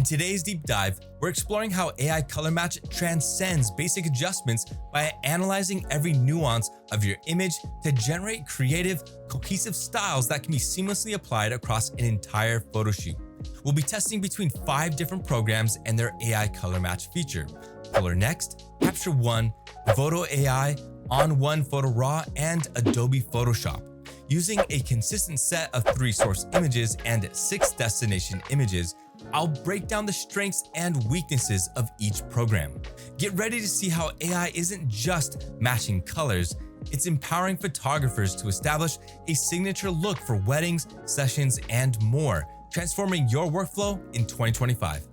In today's deep dive, we're exploring how AI color match transcends basic adjustments by analyzing every nuance of your image to generate creative, cohesive styles that can be seamlessly applied across an entire photo shoot. We'll be testing between 5 different programs and their AI color match feature: Polarr Next, Capture One, Evoto AI, On1 Photo RAW, and Adobe Photoshop. Using a consistent set of 3 source images and 6 destination images, I'll break down the strengths and weaknesses of each program. Get ready to see how AI isn't just matching colors, it's empowering photographers to establish a signature look for weddings, sessions, and more, transforming your workflow in 2025.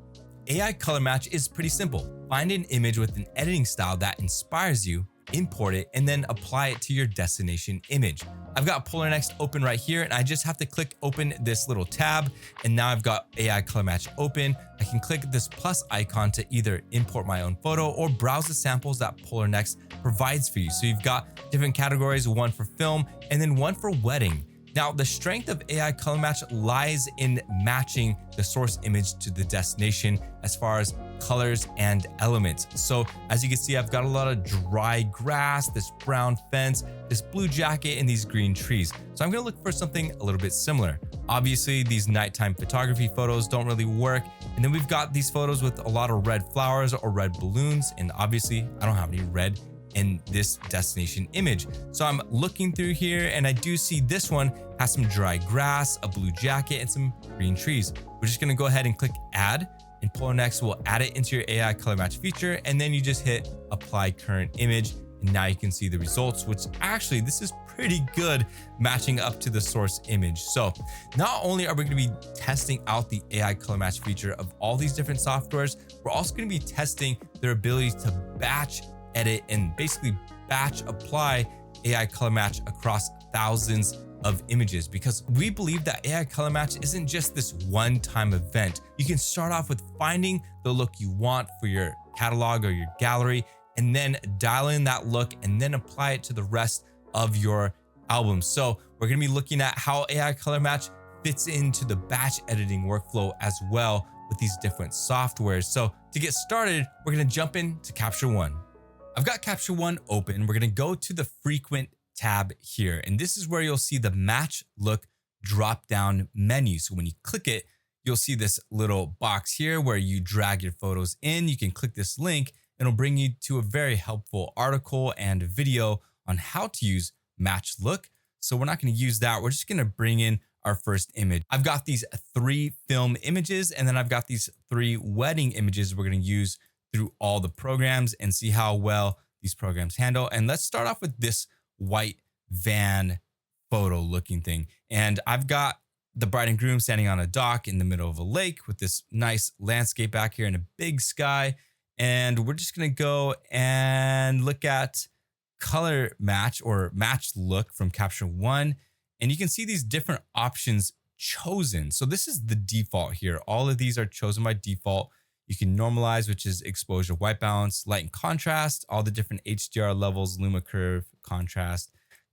AI color match is pretty simple. Find an image with an editing style that inspires you, import it, and then apply it to your destination image. I've got Polarr Next open right here, and I just have to click open this little tab, and now I've got AI color match open. I can click this plus icon to either import my own photo or browse the samples that Polarr Next provides for you. So you've got different categories, one for film and then one for wedding. Now, the strength of AI color match lies in matching the source image to the destination as far as colors and elements. So as you can see, I've got a lot of dry grass, this brown fence, this blue jacket, and these green trees. So I'm gonna look for something a little bit similar. Obviously, these nighttime photography photos don't really work. And then we've got these photos with a lot of red flowers or red balloons. And obviously, I don't have any red in this destination image. So I'm looking through here and I do see this one has some dry grass, a blue jacket, and some green trees. We're just gonna go ahead and click add, and Polarr Next will add it into your AI color match feature, and then you just hit apply current image, and now you can see the results, which actually this is pretty good matching up to the source image. So not only are we gonna be testing out the AI color match feature of all these different softwares, we're also gonna be testing their ability to batch edit and basically batch apply AI color match across thousands of images, because we believe that AI color match isn't just this one-time event. You can start off with finding the look you want for your catalog or your gallery, and then dial in that look and then apply it to the rest of your album. So we're gonna be looking at how AI color match fits into the batch editing workflow as well with these different softwares. So to get started, we're gonna jump into Capture One. I've got Capture One open. We're gonna go to the frequent tab here, and this is where you'll see the match look drop down menu. So when you click it, you'll see this little box here where you drag your photos in. You can click this link and it'll bring you to a very helpful article and video on how to use match look. So we're not gonna use that. We're just gonna bring in our first image. I've got these 3 film images, and then I've got these 3 wedding images we're gonna use through all the programs and see how well these programs handle. And let's start off with this white van photo looking thing. And I've got the bride and groom standing on a dock in the middle of a lake with this nice landscape back here and a big sky. And we're just gonna go and look at color match or match look from Capture One. And you can see these different options chosen. So this is the default here. All of these are chosen by default. You can normalize, which is exposure, white balance, light and contrast, all the different HDR levels, luma curve, contrast,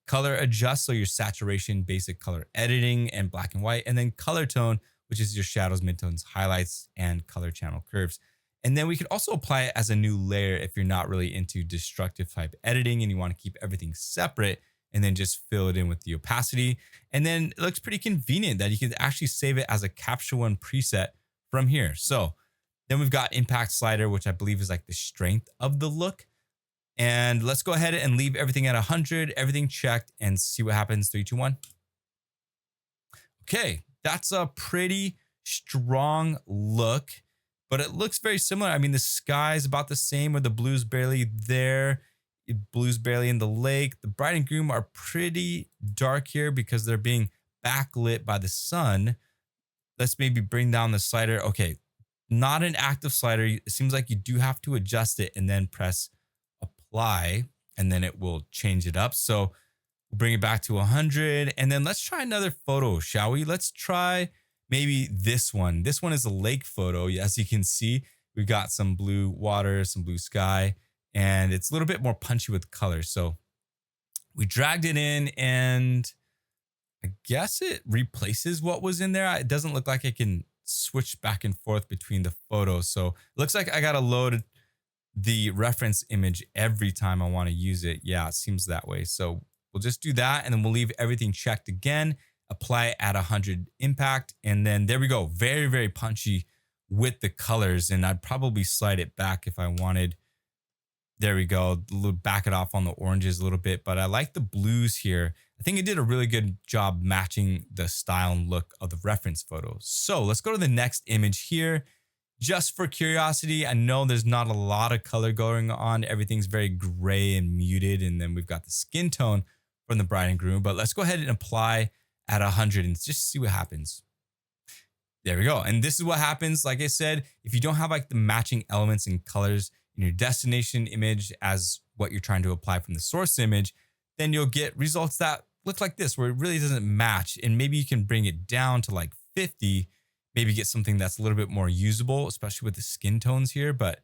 color adjust, so your saturation, basic color editing, and black and white, and then color tone, which is your shadows, midtones, highlights, and color channel curves. And then we could also apply it as a new layer if you're not really into destructive type editing and you want to keep everything separate, and then just fill it in with the opacity. And then it looks pretty convenient that you can actually save it as a Capture One preset from here. So then we've got impact slider, which I believe is like the strength of the look. And let's go ahead and leave everything at 100, everything checked, and see what happens. 3, 2, 1. Okay, that's a pretty strong look, but it looks very similar. I mean, the sky is about the same, where the blue's barely there. Blue's barely in the lake. The bride and groom are pretty dark here because they're being backlit by the sun. Let's maybe bring down the slider. Okay. Not an active slider. It seems like you do have to adjust it and then press apply, and then it will change it up. So we'll bring it back to 100, and then let's try another photo, shall we? Let's try maybe this one. This one is a lake photo. As you can see, we've got some blue water, some blue sky, and it's a little bit more punchy with color. So we dragged it in, and I guess it replaces what was in there. It doesn't look like I can switch back and forth between the photos. So it looks like I got to load the reference image every time I want to use it. Yeah, it seems that way. So we'll just do that, and then we'll leave everything checked again, apply it at 100 impact, and then there we go. Very, very punchy with the colors, and I'd probably slide it back if I wanted. There we go. Back it off on the oranges a little bit, but I like the blues here. I think it did a really good job matching the style and look of the reference photo. So let's go to the next image here. Just for curiosity, I know there's not a lot of color going on. Everything's very gray and muted. And then we've got the skin tone from the bride and groom, but let's go ahead and apply at 100 and just see what happens. There we go. And this is what happens. Like I said, if you don't have like the matching elements and colors in your destination image as what you're trying to apply from the source image, then you'll get results that look like this, where it really doesn't match. And maybe you can bring it down to like 50, maybe get something that's a little bit more usable, especially with the skin tones here. But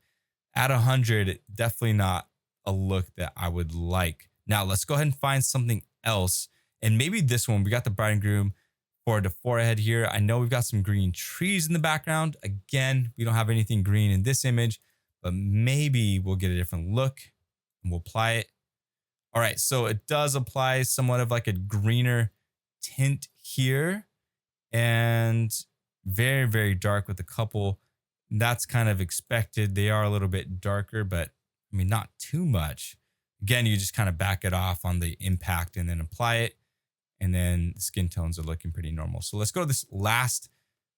at 100, definitely not a look that I would like. Now let's go ahead and find something else. And maybe this one, we got the bride and groom for the forehead here. I know we've got some green trees in the background. Again, we don't have anything green in this image, but maybe we'll get a different look and we'll apply it. All right, so it does apply somewhat of like a greener tint here, and very, very dark with a couple. That's kind of expected. They are a little bit darker, but I mean, not too much. Again, you just kind of back it off on the impact and then apply it. And then the skin tones are looking pretty normal. So let's go to this last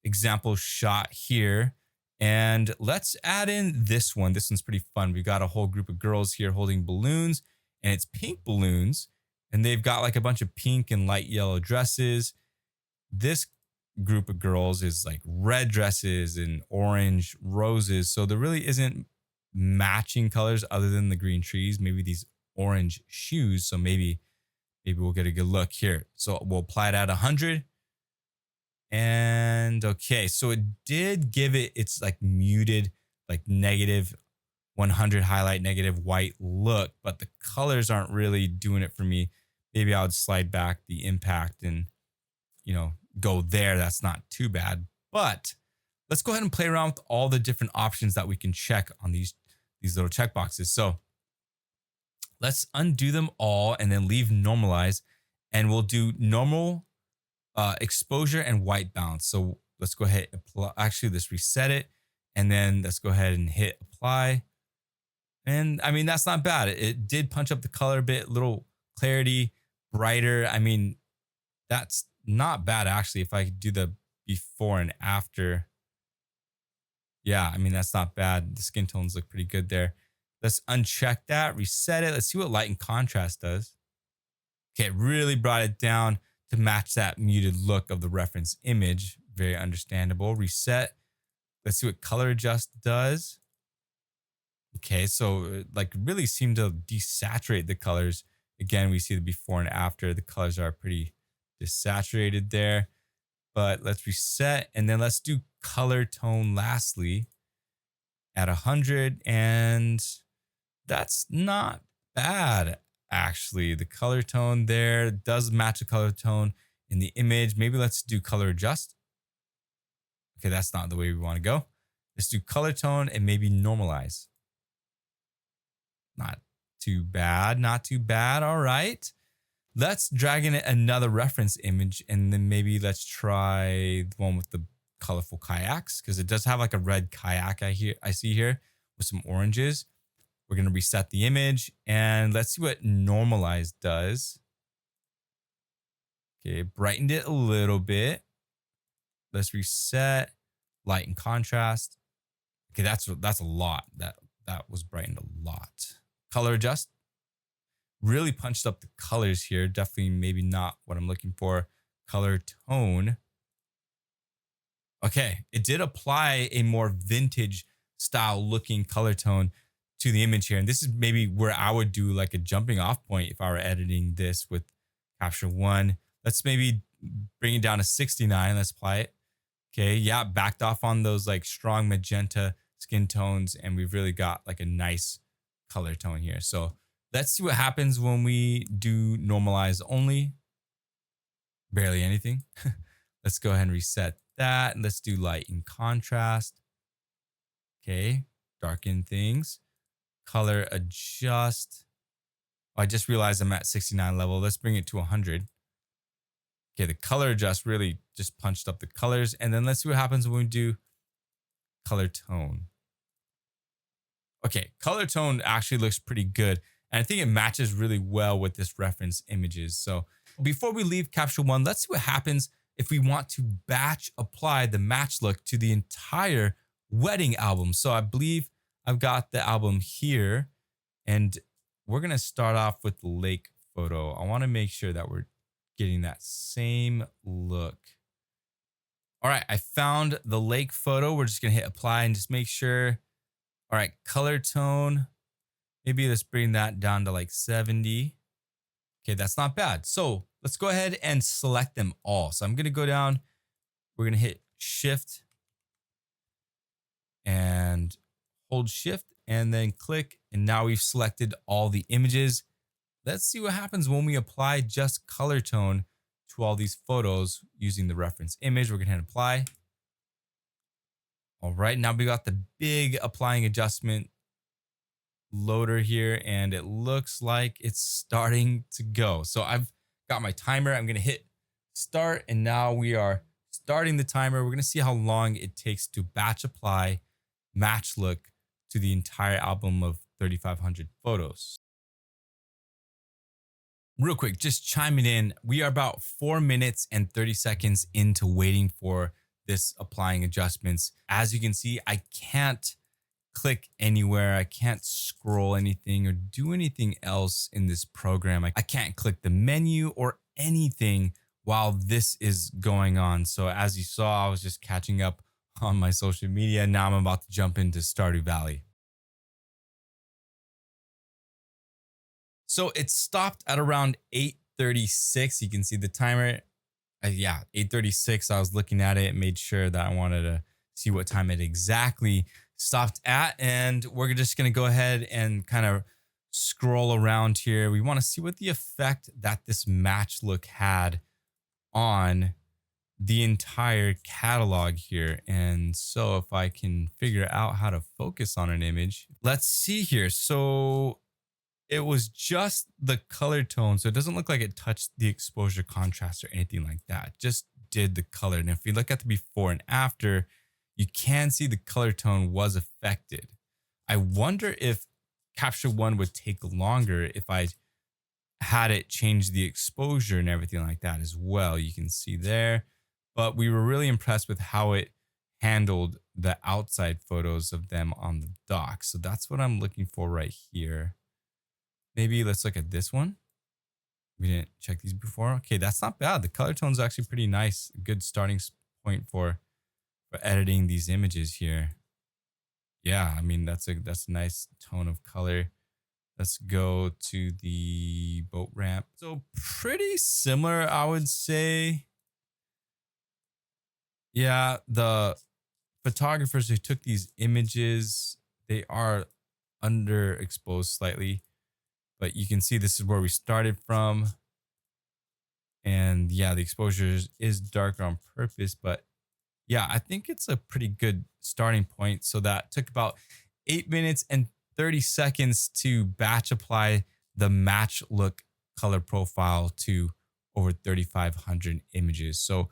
example shot here. And let's add in this one. This one's pretty fun. We've got a whole group of girls here holding balloons, and it's pink balloons. And they've got like a bunch of pink and light yellow dresses. This group of girls is like red dresses and orange roses. So there really isn't matching colors other than the green trees, maybe these orange shoes. So maybe we'll get a good look here. So we'll apply it at 100. And okay, so it did give it its like muted, like negative 100 highlight, negative white look, but the colors aren't really doing it for me. Maybe I would slide back the impact and, you know, go there. That's not too bad. But let's go ahead and play around with all the different options that we can check on these little checkboxes. So let's undo them all and then leave normalize, and we'll do normal, exposure, and white balance. So let's go ahead and apply. Actually, let's reset it, and then let's go ahead and hit apply. And I mean, that's not bad. It did punch up the color a bit, little clarity, brighter. I mean, that's not bad actually. If I could do the before and after. Yeah, I mean, that's not bad. The skin tones look pretty good there. Let's uncheck that, reset it. Let's see what light and contrast does. Okay, it really brought it down to match that muted look of the reference image. Very understandable. Reset. Let's see what color adjust does. Okay, so it like really seemed to desaturate the colors. Again, we see the before and after. The colors are pretty desaturated there. But let's reset, and then let's do color tone lastly at 100, and that's not bad actually. The color tone there does match the color tone in the image. Maybe let's do color adjust. Okay, that's not the way we want to go. Let's do color tone and maybe normalize. Not too bad, not too bad. All right. Let's drag in another reference image, and then maybe let's try the one with the colorful kayaks, because it does have like a red kayak I see here with some oranges. We're going to reset the image, and let's see what normalize does. Okay, brightened it a little bit. Let's reset light and contrast. Okay, that's a lot. That was brightened a lot. Color adjust. Really punched up the colors here. Definitely maybe not what I'm looking for. Color tone. Okay, it did apply a more vintage style looking color tone to the image here. And this is maybe where I would do like a jumping off point if I were editing this with Capture One. Let's maybe bring it down to 69. Let's apply it. Okay, yeah, backed off on those like strong magenta skin tones, and we've really got like a nice color tone here. So let's see what happens when we do normalize only. Barely anything. Let's go ahead and reset that. And let's do light and contrast. Okay, darken things. Color adjust. Oh, I just realized I'm at 69 level. Let's bring it to 100. Okay, the color adjust really just punched up the colors. And then let's see what happens when we do color tone. Okay, color tone actually looks pretty good. And I think it matches really well with this reference images. So before we leave Capture One, let's see what happens if we want to batch apply the match look to the entire wedding album. So I believe I've got the album here, and we're going to start off with the lake photo. I want to make sure that we're getting that same look. All right, I found the lake photo. We're just going to hit apply and just make sure. All right, color tone. Maybe let's bring that down to like 70. Okay, that's not bad. So let's go ahead and select them all. So I'm going to go down. We're going to hit Shift and hold Shift and then click. And now we've selected all the images. Let's see what happens when we apply just color tone to all these photos using the reference image. We're going to hit apply. All right, now we got the big applying adjustment loader here, and it looks like it's starting to go. So I've got my timer. I'm going to hit start, and now we are starting the timer. We're going to see how long it takes to batch apply match look to the entire album of 3,500 photos. Real quick, just chiming in. We are about 4 minutes and 30 seconds into waiting for this applying adjustments. As you can see, I can't click anywhere. I can't scroll anything or do anything else in this program. I can't click the menu or anything while this is going on. So as you saw, I was just catching up on my social media. Now I'm about to jump into Stardew Valley. So it stopped at around 8:36. You can see the timer. Yeah, 8:36. I was looking at it, made sure that I wanted to see what time it exactly stopped at. And we're just going to go ahead and kind of scroll around here. We want to see what the effect that this match look had on the entire catalog here. And so if I can figure out how to focus on an image, let's see here. So it was just the color tone. So it doesn't look like it touched the exposure contrast or anything like that. Just did the color. And if we look at the before and after, you can see the color tone was affected. I wonder if Capture One would take longer if I had it change the exposure and everything like that as well. You can see there, but we were really impressed with how it handled the outside photos of them on the dock. So that's what I'm looking for right here. Maybe let's look at this one. We didn't check these before. Okay, that's not bad. The color tone is actually pretty nice. Good starting point for editing these images here. Yeah, I mean, that's a nice tone of color. Let's go to the boat ramp. So pretty similar, I would say. Yeah, the photographers who took these images, they are underexposed slightly, but you can see this is where we started from. And yeah, the exposure is darker on purpose, but yeah, I think it's a pretty good starting point. So that took about 8 minutes and 30 seconds to batch apply the match look color profile to over 3,500 images. So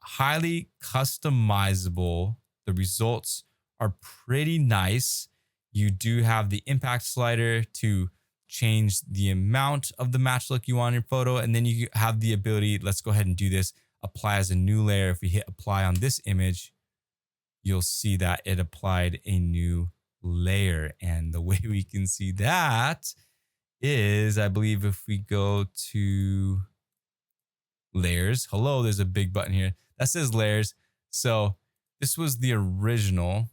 highly customizable. The results are pretty nice. You do have the impact slider to change the amount of the match look you want in your photo. And then you have the ability, let's go ahead and do this, apply as a new layer. If we hit apply on this image, you'll see that it applied a new layer. And the way we can see that is, I believe if we go to layers, hello, there's a big button here that says layers. So this was the original.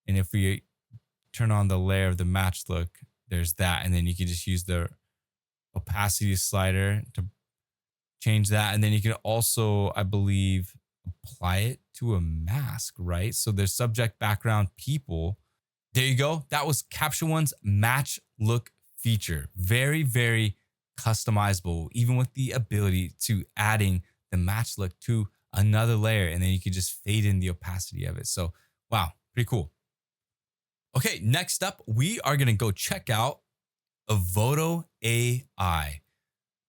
And if we turn on the layer of the match look, there's that. And then you can just use the opacity slider to change that. And then you can also, I believe, apply it to a mask, right? So there's subject, background, people. There you go. That was Capture One's match look feature. Very, very customizable, even with the ability to adding the match look to another layer, and then you can just fade in the opacity of it. So wow, pretty cool. Okay, next up, we are gonna go check out Evoto AI.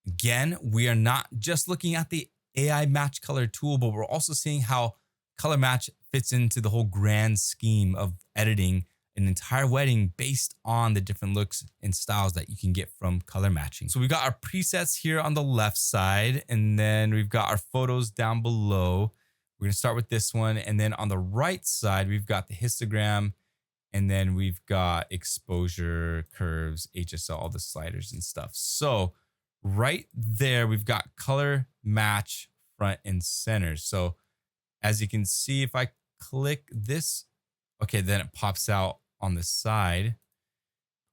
Again, we are not just looking at the AI match color tool, but we're also seeing how color match fits into the whole grand scheme of editing an entire wedding based on the different looks and styles that you can get from color matching. So we've got our presets here on the left side, and then we've got our photos down below. We're gonna start with this one. And then on the right side, we've got the histogram, and then we've got exposure, curves, HSL, all the sliders and stuff. So right there, we've got color match front and center. So as you can see, if I click this, okay, then it pops out on the side.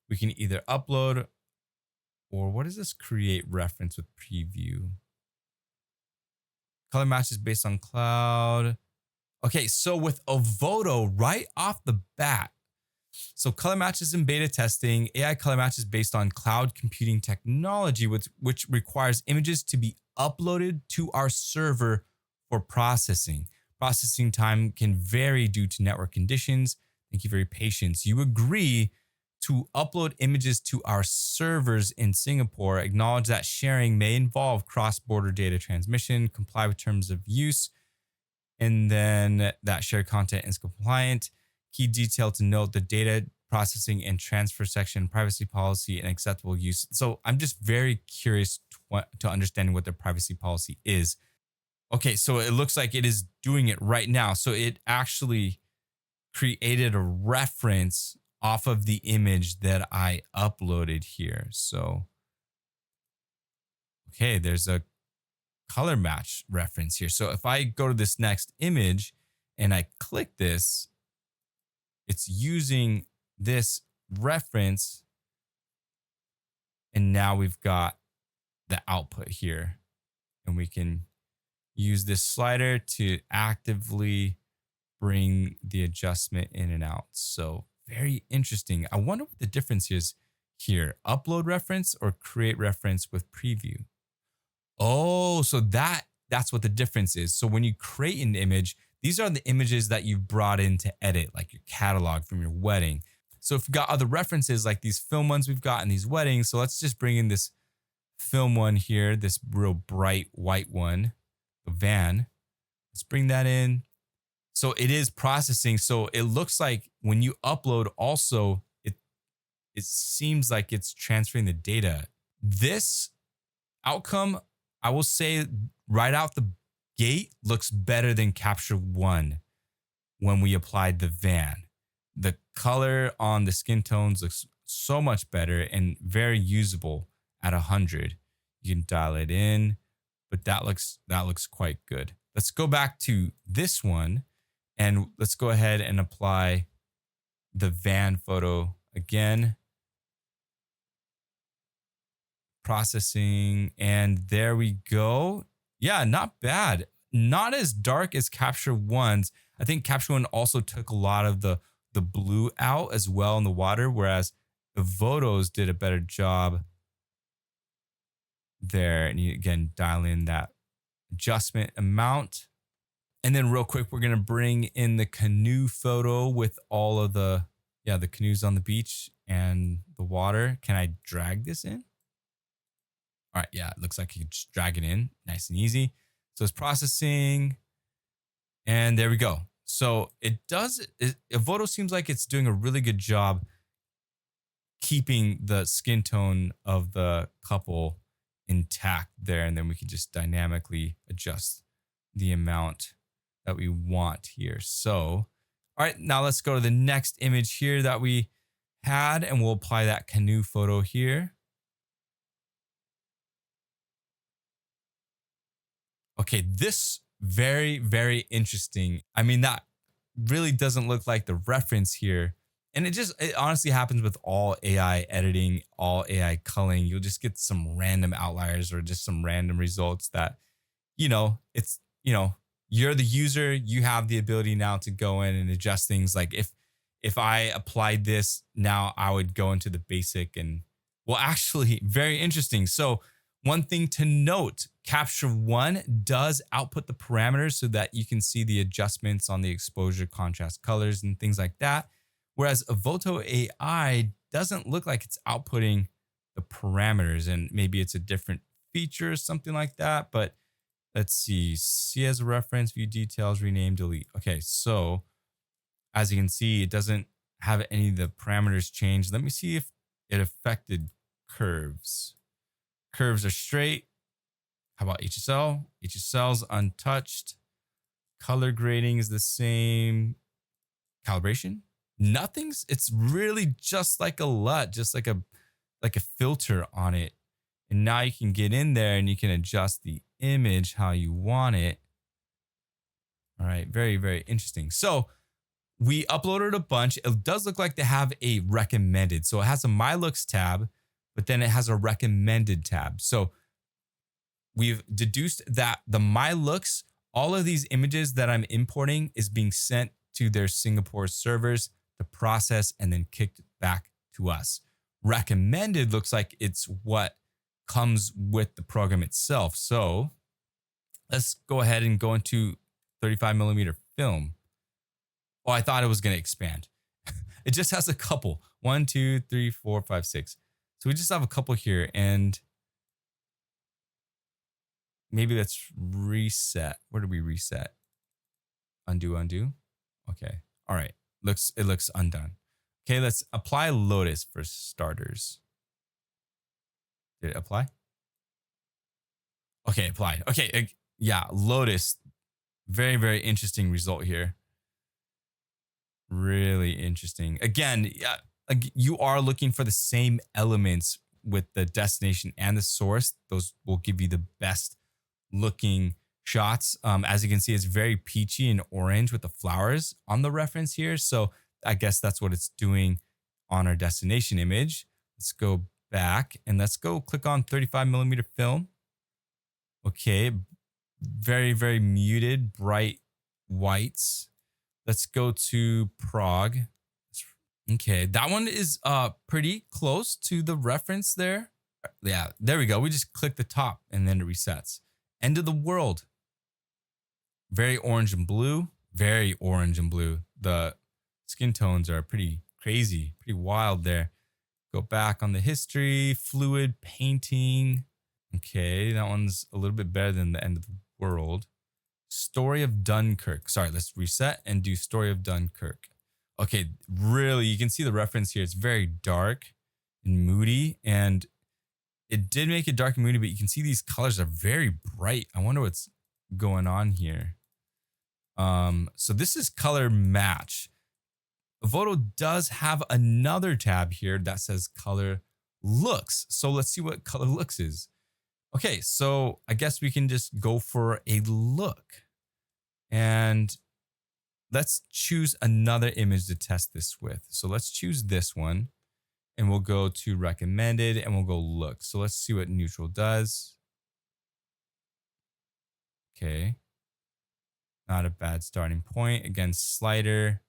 We can either upload, or what is this? Create reference with preview. Color match is based on cloud. Okay, so with Evoto right off the bat, so color match is in beta testing. AI color match is based on cloud computing technology, which requires images to be uploaded to our server for processing. Processing time can vary due to network conditions. Thank you for your patience. You agree to upload images to our servers in Singapore. Acknowledge that sharing may involve cross-border data transmission. Comply with terms of use. And then that shared content is compliant. Key detail to note: the data processing and transfer section, privacy policy, and acceptable use. So I'm just very curious to understanding what their privacy policy is. Okay, so it looks like it is doing it right now. So it actually created a reference off of the image that I uploaded here. So, okay, there's a color match reference here. So if I go to this next image and I click this, it's using this reference. And now we've got the output here, and we can use this slider to actively bring the adjustment in and out. So very interesting. I wonder what the difference is here. Upload reference or create reference with preview. Oh, so that's what the difference is. So when you create an image, these are the images that you've brought in to edit, like your catalog from your wedding. So if you've got other references like these film ones we've got in these weddings, so let's just bring in this film one here, this real bright white one, the van. Let's bring that in. So it is processing. So it looks like when you upload also, it seems like it's transferring the data. This outcome, I will say right out the gate, looks better than Capture One when we applied the van. The color on the skin tones looks so much better and very usable at 100. You can dial it in, but that looks quite good. Let's go back to this one, and let's go ahead and apply the van photo again. Processing, and there we go. Yeah, not bad. Not as dark as Capture One's. I think Capture One also took a lot of the blue out as well in the water, whereas Evoto's did a better job there. And you again dial in that adjustment amount. And then real quick, we're gonna bring in the canoe photo with all of the canoes on the beach and the water. Can I drag this in? All right, yeah, it looks like you can just drag it in nice and easy. So it's processing, and there we go. So Evoto seems like it's doing a really good job keeping the skin tone of the couple intact there. And then we can just dynamically adjust the amount that we want here. So, all right, now let's go to the next image here that we had, and we'll apply that canoe photo here. Okay, this very, very interesting. I mean, that really doesn't look like the reference here. And it honestly happens with all AI editing, all AI culling. You'll just get some random outliers or just some random results that, you're the user, you have the ability now to go in and adjust things. Like if I applied this now, I would go into the basic and, well, actually very interesting. So One thing to note, Capture One does output the parameters so that you can see the adjustments on the exposure, contrast, colors, and things like that. Whereas Evoto AI doesn't look like it's outputting the parameters, and maybe it's a different feature or something like that. But let's see as a reference, view details, rename, delete. Okay, so as you can see, it doesn't have any of the parameters changed. Let me see if it affected curves. Curves are straight. How about HSL? HSL's untouched. Color grading is the same. Calibration? Nothing's. It's really just like a LUT, just like a filter on it. And now you can get in there and you can adjust the image how you want it. All right, very, very interesting. So we uploaded a bunch. It does look like they have a recommended. So it has a My Looks tab, but then it has a recommended tab. So we've deduced that the My Looks, all of these images that I'm importing is being sent to their Singapore servers to process and then kicked back to us. Recommended looks like it's what comes with the program itself. So let's go ahead and go into 35mm film. Oh, I thought it was going to expand. It just has a couple. 1, 2, 3, 4, 5, 6. So we just have a couple here, and maybe let's reset. Where do we reset? Undo. Okay. All right. It looks undone. Okay, let's apply Lotus for starters. Did it apply? Okay, applied. Okay, yeah, Lotus. Very, very interesting result here. Really interesting. Again, you are looking for the same elements with the destination and the source. Those will give you the best looking shots. As you can see, it's very peachy and orange with the flowers on the reference here. So I guess that's what it's doing on our destination image. Let's go back and let's go click on 35mm film. Okay, very, very muted, bright whites. Let's go to Prague. Okay, that one is pretty close to the reference there. Yeah, there we go. We just click the top and then it resets. End of the world. Very orange and blue. Very orange and blue. The skin tones are pretty crazy, pretty wild there. Go back on the history, fluid painting. Okay, that one's a little bit better than the end of the world. Story of Dunkirk. Sorry, let's reset and do Story of Dunkirk. Okay, really, you can see the reference here. It's very dark and moody, and it did make it dark and moody, but you can see these colors are very bright. I wonder what's going on here. So this is color match. Evoto does have another tab here that says color looks. So let's see what color looks is. Okay, so I guess we can just go for a look. And let's choose another image to test this with. So let's choose this one. And we'll go to recommended and we'll go look. So let's see what neutral does. Okay. Not a bad starting point. Again, slider.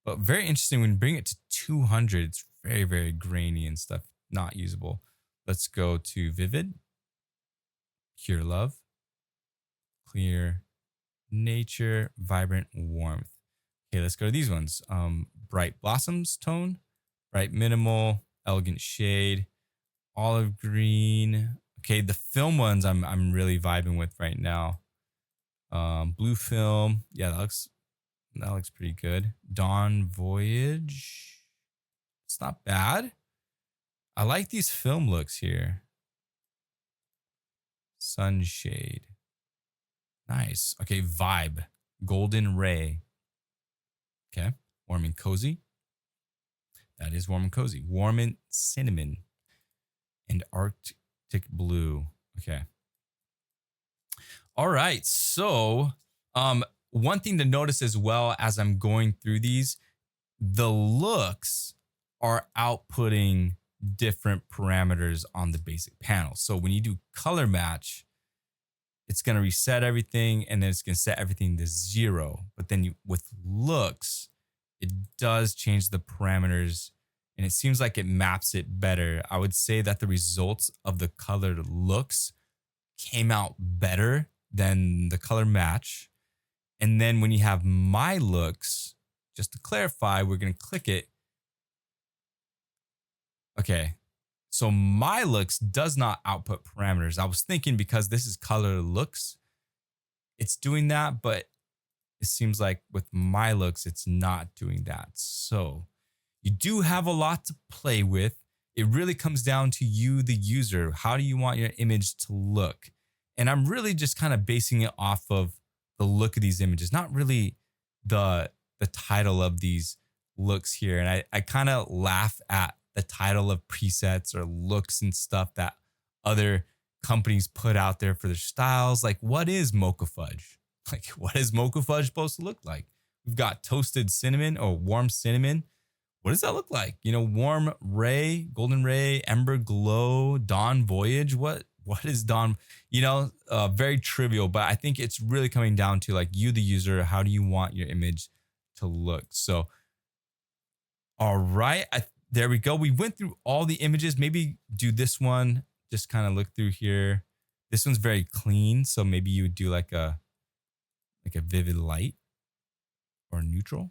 But very interesting when you bring it to 200. It's very, very grainy and stuff. Not usable. Let's go to vivid. Pure love. Clear. Nature. Vibrant. Warmth. Okay, let's go to these ones. Bright blossoms tone. Bright minimal. Elegant shade. Olive green. Okay, the film ones I'm really vibing with right now. Blue film. Yeah, that looks pretty good. Dawn Voyage. It's not bad. I like these film looks here. Sunshade. Nice. Okay, vibe. Golden Ray. Okay, warm and cozy. That is warm and cozy. Warm and cinnamon. And Arctic blue. Okay. All right. So, one thing to notice as well as I'm going through these, the looks are outputting different parameters on the basic panel. So when you do color match, it's going to reset everything and then it's going to set everything to 0. But then with looks, it does change the parameters and it seems like it maps it better. I would say that the results of the colored looks came out better than the color match. And then when you have my looks, just to clarify, we're going to click it. Okay. So my looks does not output parameters. I was thinking because this is color looks, it's doing that, but it seems like with my looks, it's not doing that. So you do have a lot to play with. It really comes down to you, the user. How do you want your image to look? And I'm really just kind of basing it off of the look of these images, not really the title of these looks here. And I kind of laugh at the title of presets or looks and stuff that other companies put out there for their styles. Like, what is mocha fudge? Like, what is mocha fudge supposed to look like? We've got toasted cinnamon or warm cinnamon. What does that look like? You know, warm ray, golden ray, ember glow, dawn voyage. What is dawn? You know, very trivial, but I think it's really coming down to like you, the user, how do you want your image to look? So, all right, there we go. We went through all the images. Maybe do this one. Just kind of look through here. This one's very clean, so maybe you would do like a vivid light or neutral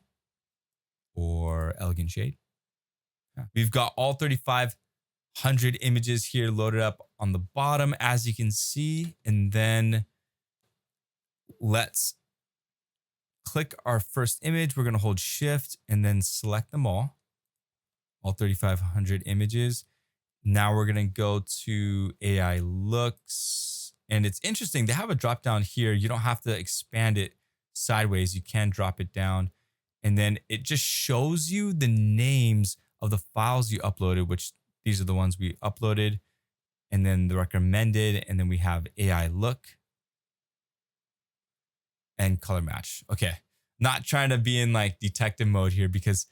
or elegant shade. Yeah. We've got all 3,500 images here loaded up on the bottom, as you can see. And then let's click our first image. We're going to hold shift and then select them all 3,500 images. Now we're going to go to AI looks. And it's interesting. They have a drop down here. You don't have to expand it sideways. You can drop it down. And then it just shows you the names of the files you uploaded, which these are the ones we uploaded. And then the recommended. And then we have AI look and color match. Okay. Not trying to be in like detective mode here, because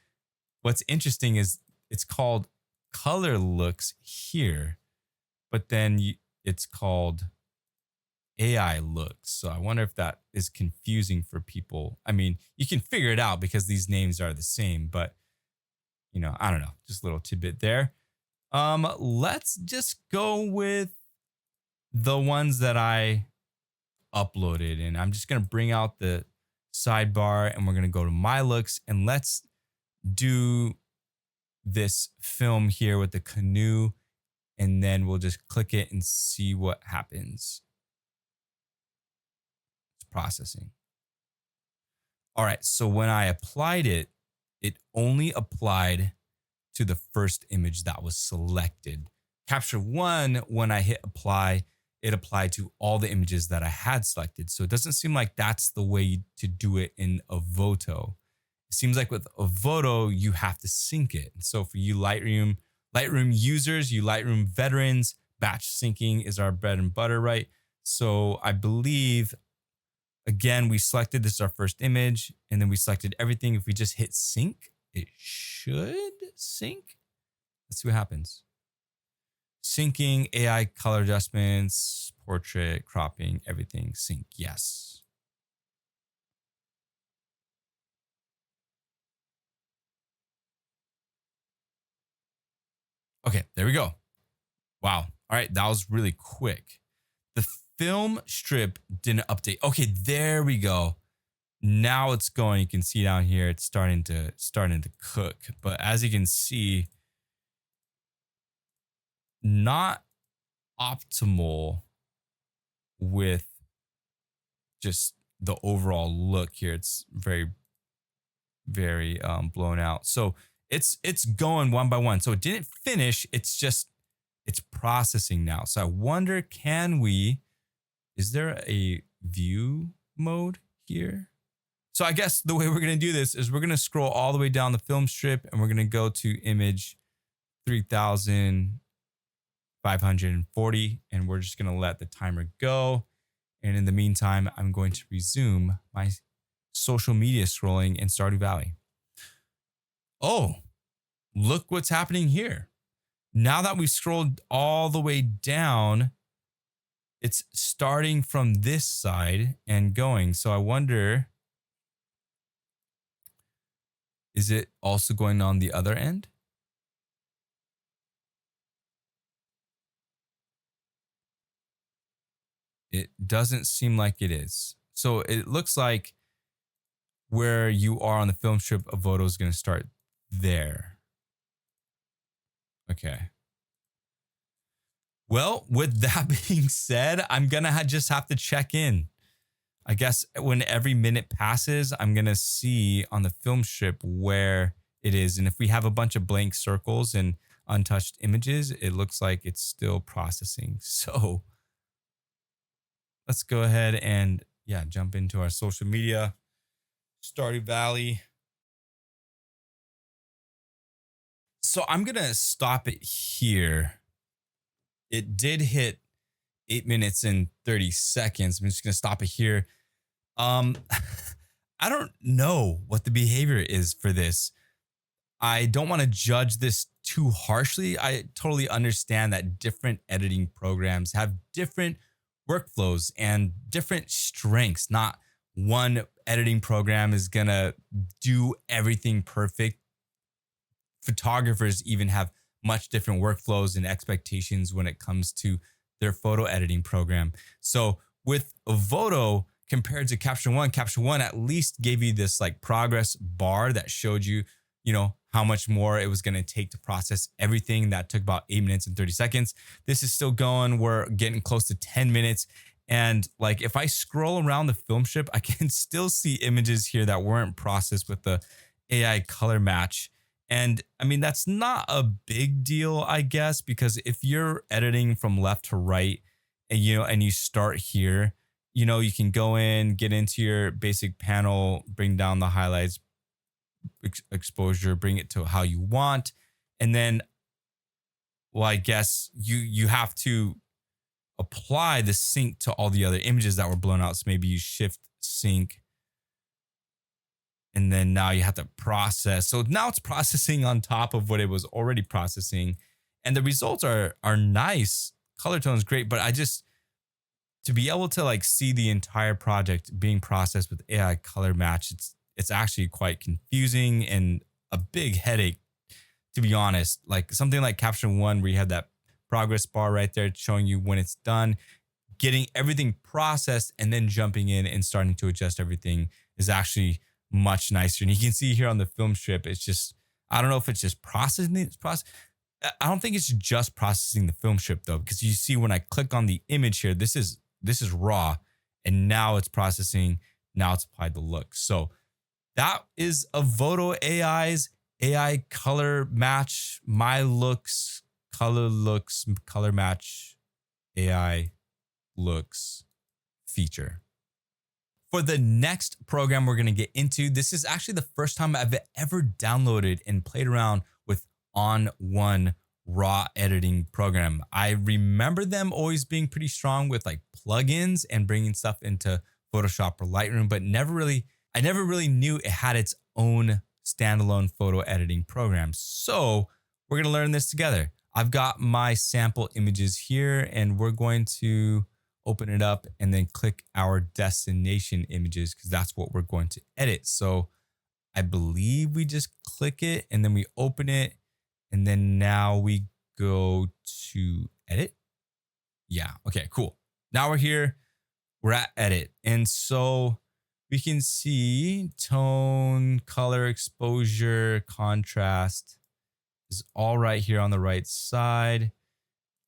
what's interesting is it's called color looks here, but then it's called AI looks. So I wonder if that is confusing for people. I mean, you can figure it out because these names are the same, but you know, I don't know, just a little tidbit there. Let's just go with the ones that I uploaded, and I'm just going to bring out the sidebar and we're going to go to my looks, and let's do this film here with the canoe, and then we'll just click it and see what happens. It's processing. All right, so when I applied it, it only applied to the first image that was selected. Capture One, when I hit apply, it applied to all the images that I had selected. So it doesn't seem like that's the way to do it in Evoto. It seems like with Evoto, you have to sync it. And so for you Lightroom users, you Lightroom veterans, batch syncing is our bread and butter, right? So I believe, again, we selected, this is our first image, and then we selected everything. If we just hit sync, it should sync. Let's see what happens. Syncing, AI color adjustments, portrait, cropping, everything, sync, yes. Okay, there we go. Wow. All right, that was really quick. The film strip didn't update. Okay, there we go. Now it's going. You can see down here, it's starting to cook. But as you can see, not optimal with just the overall look here. It's very, very blown out. So it's going one by one. So it didn't finish. It's processing now. So I wonder, is there a view mode here? So I guess the way we're going to do this is we're going to scroll all the way down the film strip, and we're going to go to image 3,540, and we're just going to let the timer go. And in the meantime, I'm going to resume my social media scrolling in Stardew Valley. Oh, look what's happening here. Now that we've scrolled all the way down, it's starting from this side and going. So I wonder, is it also going on the other end? It doesn't seem like it is. So it looks like where you are on the film strip, Evoto is going to start there. Okay. Well, with that being said, I'm going to just have to check in. I guess when every minute passes, I'm going to see on the film strip where it is. And if we have a bunch of blank circles and untouched images, it looks like it's still processing. So let's go ahead and jump into our social media. Stardew Valley. So I'm going to stop it here. It did hit 8 minutes and 30 seconds. I'm just going to stop it here. I don't know what the behavior is for this. I don't want to judge this too harshly. I totally understand that different editing programs have different workflows and different strengths. Not one editing program is going to do everything perfect. Photographers even have much different workflows and expectations when it comes to their photo editing program. So with Evoto compared to Capture One at least gave you this like progress bar that showed you, how much more it was going to take to process everything. That took about 8 minutes and 30 seconds. This is still going. We're getting close to 10 minutes. And like if I scroll around the film strip, I can still see images here that weren't processed with the AI color match. And I mean, that's not a big deal, I guess, because if you're editing from left to right and, and you start here, you can go in, get into your basic panel, bring down the highlights, exposure, bring it to how you want. And then, well, I guess you have to apply the sync to all the other images that were blown out. So maybe you shift sync. And then now you have to process. So now it's processing on top of what it was already processing. And the results are nice. Color tone is great. But to be able to like see the entire project being processed with AI color match, it's actually quite confusing and a big headache, to be honest. Like something like Capture One, where you have that progress bar right there showing you when it's done, getting everything processed and then jumping in and starting to adjust everything is actually much nicer. And you can see here on the film strip, it's just, I don't know if it's just processing it. I don't think it's just processing the film strip though, because you see when I click on the image here, this is raw and now it's processing. Now it's applied the look. So that is Evoto AI's AI color match, color match AI looks feature. For the next program we're going to get into, this is actually the first time I've ever downloaded and played around with On1 RAW editing program. I remember them always being pretty strong with like plugins and bringing stuff into Photoshop or Lightroom, but I never really knew it had its own standalone photo editing program. So we're going to learn this together. I've got my sample images here and we're going to open it up and then click our destination images because that's what we're going to edit. So I believe we just click it and then we open it and then now we go to edit. Yeah. Okay, cool. Now we're here. We're at edit. And so we can see tone, color, exposure, contrast is all right here on the right side.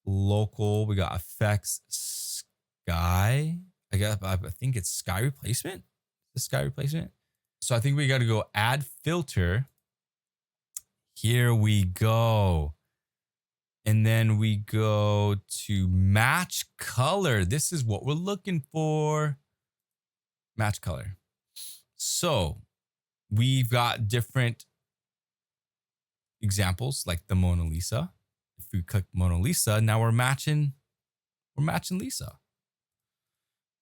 Local, we got effects, sky. I think it's sky replacement. The sky replacement. So I think we got to go add filter. Here we go. And then we go to match color. This is what we're looking for. Match color. So we've got different examples like the Mona Lisa. If we click Mona Lisa, now we're matching Lisa.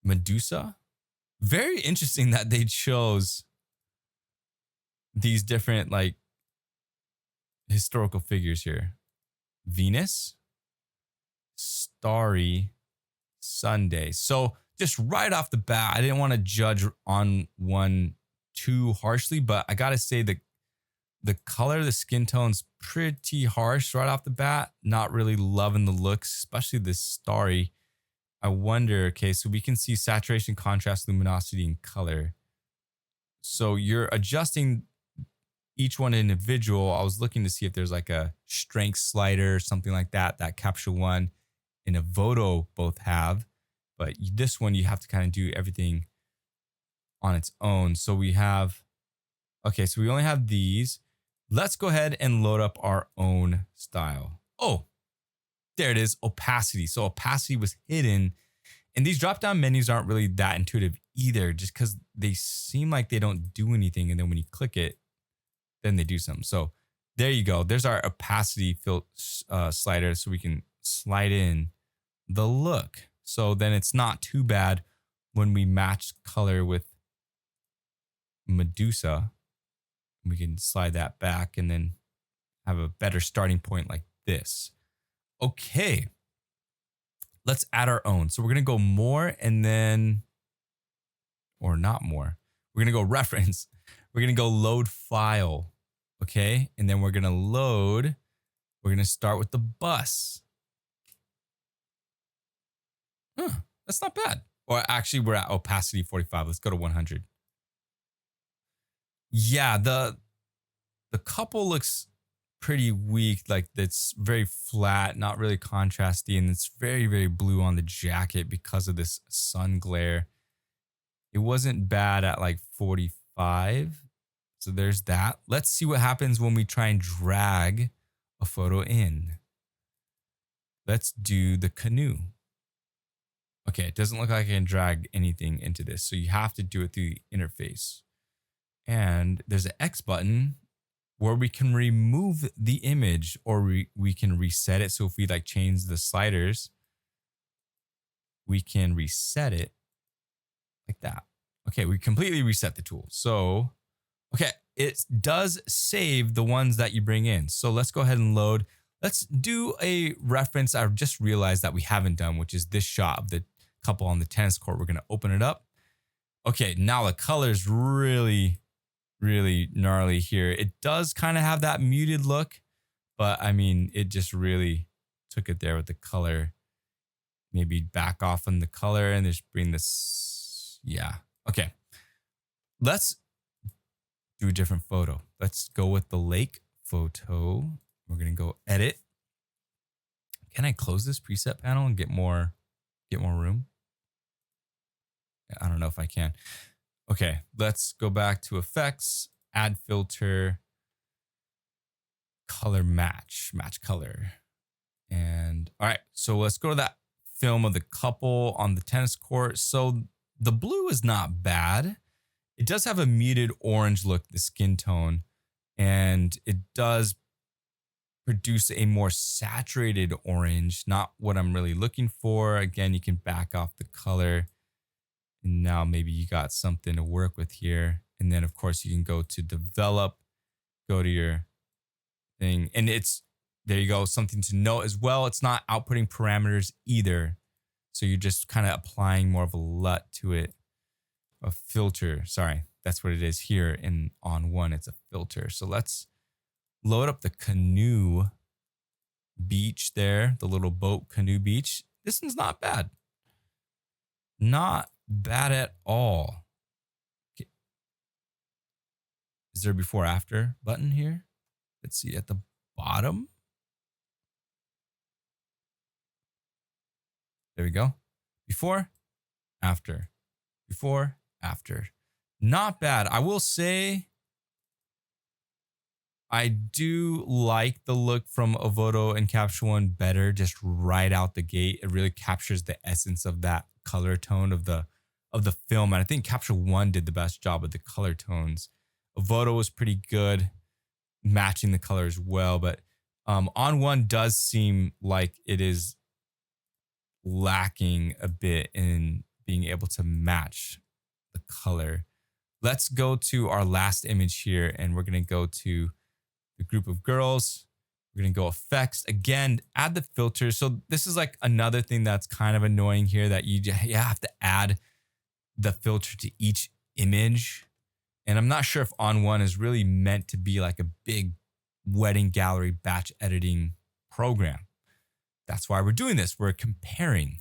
Medusa. Very interesting that they chose these different like historical figures here. Venus, Starry Sunday. So just right off the bat, I didn't want to judge On1 too harshly, but I got to say the color, the skin tone's pretty harsh right off the bat. Not really loving the looks, especially this Starry. I wonder, okay, so we can see saturation, contrast, luminosity, and color. So you're adjusting each one individual. I was looking to see if there's like a strength slider or something like that that Capture One and Evoto both have. But this one, you have to kind of do everything on its own. So we have, okay, so we only have these. Let's go ahead and load up our own style. Oh, there it is, opacity. So opacity was hidden. And these drop-down menus aren't really that intuitive either, just because they seem like they don't do anything. And then when you click it, then they do something. So there you go. There's our opacity slider, so we can slide in the look. So then it's not too bad when we match color with Medusa. We can slide that back and then have a better starting point like this. Okay. Let's add our own. So we're going to go more and then, or not more. We're going to go reference. We're going to go load file. Okay. And then we're going to load. We're going to start with the bus. That's not bad. Or actually, we're at opacity 45. Let's go to 100. Yeah, the couple looks pretty weak. Like it's very flat, not really contrasty, and it's very, very blue on the jacket because of this sun glare. It wasn't bad at like 45. So there's that. Let's see what happens when we try and drag a photo in. Let's do the canoe. Okay, it doesn't look like I can drag anything into this. So you have to do it through the interface. And there's an X button where we can remove the image or we can reset it. So if we like change the sliders, we can reset it like that. Okay, we completely reset the tool. So, okay, it does save the ones that you bring in. So let's go ahead and load. Let's do a reference I just realized that we haven't done, which is this shot of the couple on the tennis court. We're going to open it up. Okay, now the color's really gnarly here. It does kind of have that muted look, but I mean, it just really took it there with the color. Maybe back off on the color and just bring this. Yeah. Okay. Let's do a different photo. Let's go with the lake photo. We're going to go edit. Can I close this preset panel and get more room? I don't know if I can. Okay, let's go back to effects, add filter, color match color. And all right, so let's go to that film of the couple on the tennis court. So the blue is not bad. It does have a muted orange look, the skin tone, and it does produce a more saturated orange, not what I'm really looking for. Again, you can back off the color. And now maybe you got something to work with here. And then of course you can go to develop, go to your thing. And it's, there you go. Something to note as well. It's not outputting parameters either. So you're just kind of applying more of a LUT to it. A filter, sorry. That's what it is here in On1. It's a filter. So let's load up the canoe beach there. The little boat canoe beach. This one's not bad. Not bad at all. Okay. Is there a before after button here? Let's see at the bottom. There we go. Before, after, before, after. Not bad. I will say I do like the look from Evoto and Capture One better just right out the gate. It really captures the essence of that color tone of the film. And I think Capture One did the best job with the color tones. Evoto was pretty good matching the colors well, but On1 does seem like it is lacking a bit in being able to match the color. Let's go to our last image here, and we're going to go to the group of girls. We're going to go effects again, add the filters. So this is like another thing that's kind of annoying here, that you have to add the filter to each image. And I'm not sure if On1 is really meant to be like a big wedding gallery batch editing program. That's why we're doing this. We're comparing.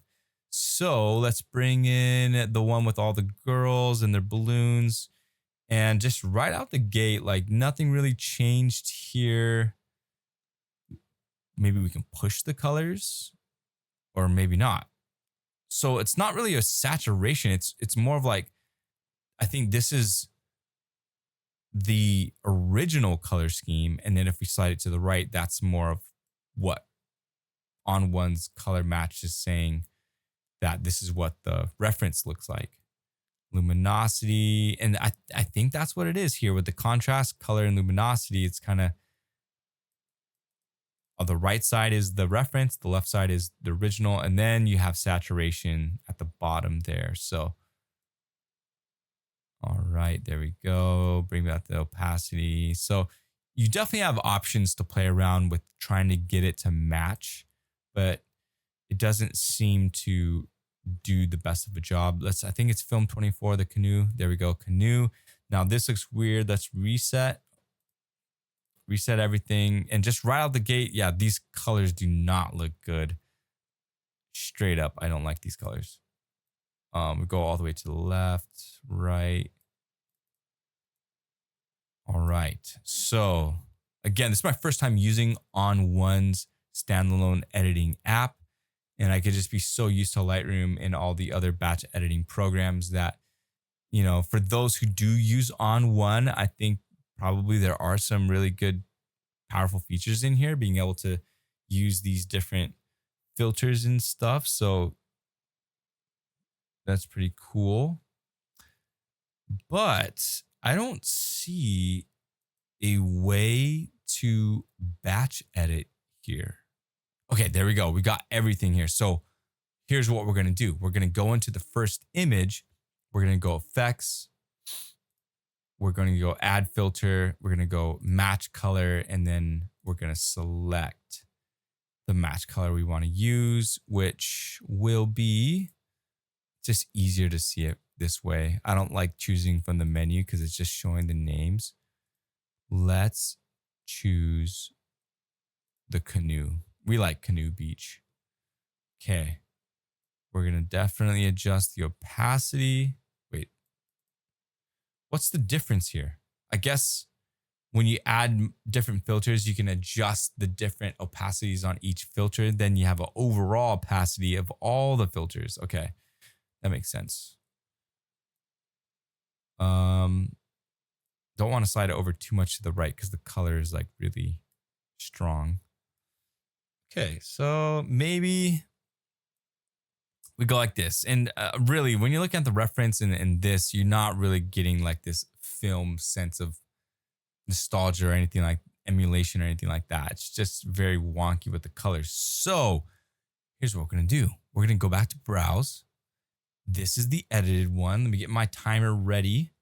So let's bring in the one with all the girls and their balloons. And just right out the gate, like nothing really changed here. Maybe we can push the colors or maybe not. So it's not really a saturation. It's more of like, I think this is the original color scheme. And then if we slide it to the right, that's more of what On1's color match is saying, that this is what the reference looks like. Luminosity. And I think that's what it is here with the contrast, color, and luminosity. It's kind of on the right side is the reference, the left side is the original, and then you have saturation at the bottom there. So, all right, there we go. Bring back the opacity. So you definitely have options to play around with trying to get it to match, but it doesn't seem to do the best of a job. I think it's film 24, the canoe. There we go, canoe. Now this looks weird. Let's reset everything. And just right out the gate, yeah, these colors do not look good. Straight up, I don't like these colors. We go all the way to the left, right. All right. So again, this is my first time using On1's standalone editing app. And I could just be so used to Lightroom and all the other batch editing programs that, you know, for those who do use On1, I think probably there are some really good, powerful features in here, being able to use these different filters and stuff. So that's pretty cool. But I don't see a way to batch edit here. Okay, there we go. We got everything here. So here's what we're going to do. We're going to go into the first image. We're going to go effects. We're going to go add filter. We're going to go match color. And then we're going to select the match color we want to use, which will be just easier to see it this way. I don't like choosing from the menu because it's just showing the names. Let's choose the canoe. We like canoe beach. Okay. We're going to definitely adjust the opacity. Wait. What's the difference here? I guess when you add different filters, you can adjust the different opacities on each filter. Then you have an overall opacity of all the filters. Okay. That makes sense. Don't want to slide it over too much to the right because the color is like really strong. Okay, so maybe we go like this. And really, when you look at the reference in this, you're not really getting like this film sense of nostalgia or anything like emulation or anything like that. It's just very wonky with the colors. So here's what we're going to do. We're going to go back to browse. This is the edited one. Let me get my timer ready.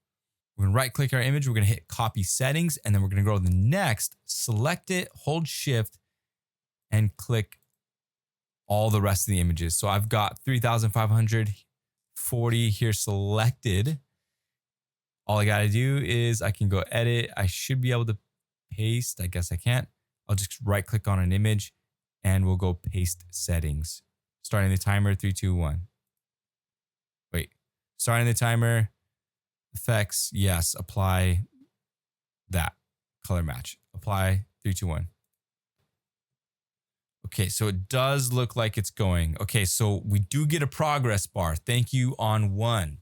We're going to right click our image. We're going to hit copy settings, and then we're going to go to the next, select it, hold shift, and click all the rest of the images. So I've got 3,540 here selected. All I got to do is I can go edit. I should be able to paste. I guess I can't. I'll just right click on an image and we'll go paste settings. Starting the timer, 3, 2, 1. Wait, starting the timer, effects, yes, apply that color match. Apply, 3, 2, 1. Okay, so it does look like it's going. Okay, so we do get a progress bar. Thank you, On1.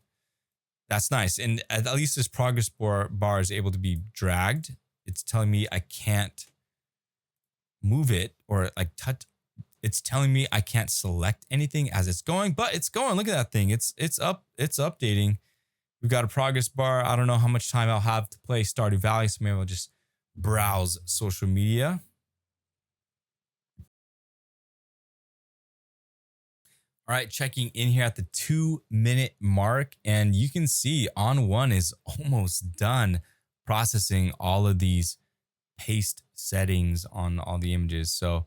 That's nice. And at least this progress bar is able to be dragged. It's telling me I can't move it or like touch. It's telling me I can't select anything as it's going, but it's going. Look at that thing. It's up. It's updating. We've got a progress bar. I don't know how much time I'll have to play Stardew Valley, so maybe I'll just browse social media. All right, checking in here at the 2-minute mark, and you can see On1 is almost done processing all of these paste settings on all the images. So